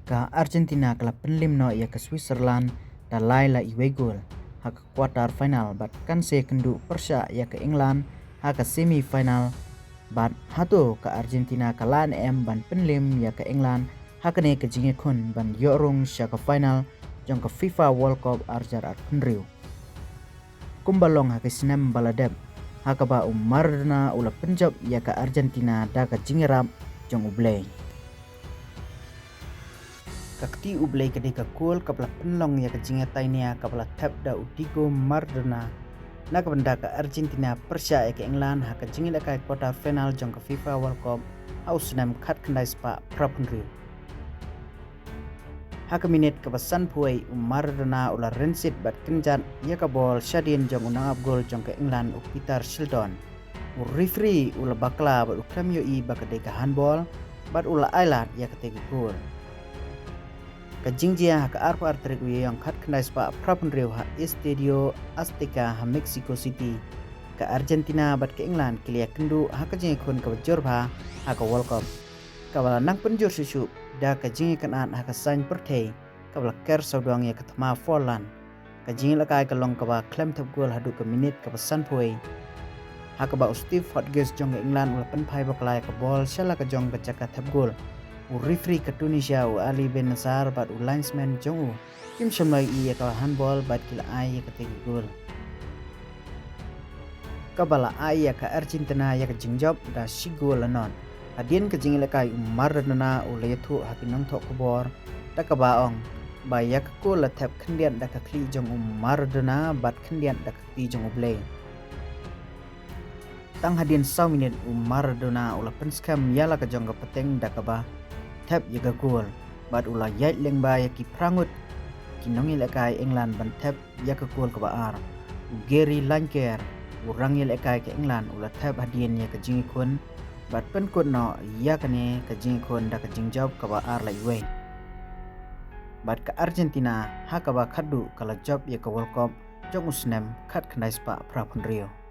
Ka Argentina kala penlim no ia ke Switzerland dan lai la iwe gol. Haka quarter final bat kan se kendu Persia ia ke England haka semi final bat hatu ke Argentina kalan ban penlim ia ke England haka ne ke jinge kun ban yorong sya ke final jong ke FIFA World Cup arjar at penriu. Kumbalong haka sinem baladeb haka ba umarna ula penjab ia ke Argentina da ke jingerap jong ublei. Kakti ublei ke deka kul kapala penlong ya ke jinga tainia kapala tap da utigo Maradona na kabenda ke Argentina Persia ya ke England haka jingi lekai quarter final jong ke FIFA World Cup haus nam kat kendai spa prapunri haka minit ke pesan puai Maradona ula rensit bat kenjat ya ke bol syadin jong unang up gol jong ke England Peter Shilton referee ula bakla bat ukram yoi bak deka handball bat ula ailat ya ke tega gol. Kajingjia haka arpa arterikwi yang kat kendai spa prapunriu ha Estadio Azteca ha Mexico City ke Argentina bat ke England kilia kendu haka jingi kun ke bajurba haka World Cup kabala nang penjur susu da ke jingi kanat haka sain pertei kabala ker sauduang ya ke thama Forlan ke jingi lakai ke long kaba klem tap gol hadu ke minit ke pesan puai haka ba Steve Hodges jong ke England ula penpai bakalai ke bol syala ke jong ke caka tap gol referee ke Tunisia Ali Ben Nasar bat linesman jong kim shamlai ia ka handball bat kila ai ka tegi gol kabala ai ka Argentina ya ka jingjob da sigol anon adien ka jingile kai Maradona ulayathu hakinang thok kubor da ka baong ba ya ka ko la thap khndian da ka kli jong Maradona bat khndian da ka ti jong oblei tang hadien 1 minit Maradona ula penskam yala ka jong ka peteng da ka ba tap yaga gol bat ula yait lengba ya ki prangut kinongi lekai England ban tap yaga gol ka baar Gary Lineker urang lekai ke England ula tap hadien ya ka jingi kun bat pen kun no ya kane ka jingi kun da ka jingjob ka baar lai we bat ka Argentina haka ba khadu kala job ya ka World Cup jong usnem khat khandai spa prapunrio.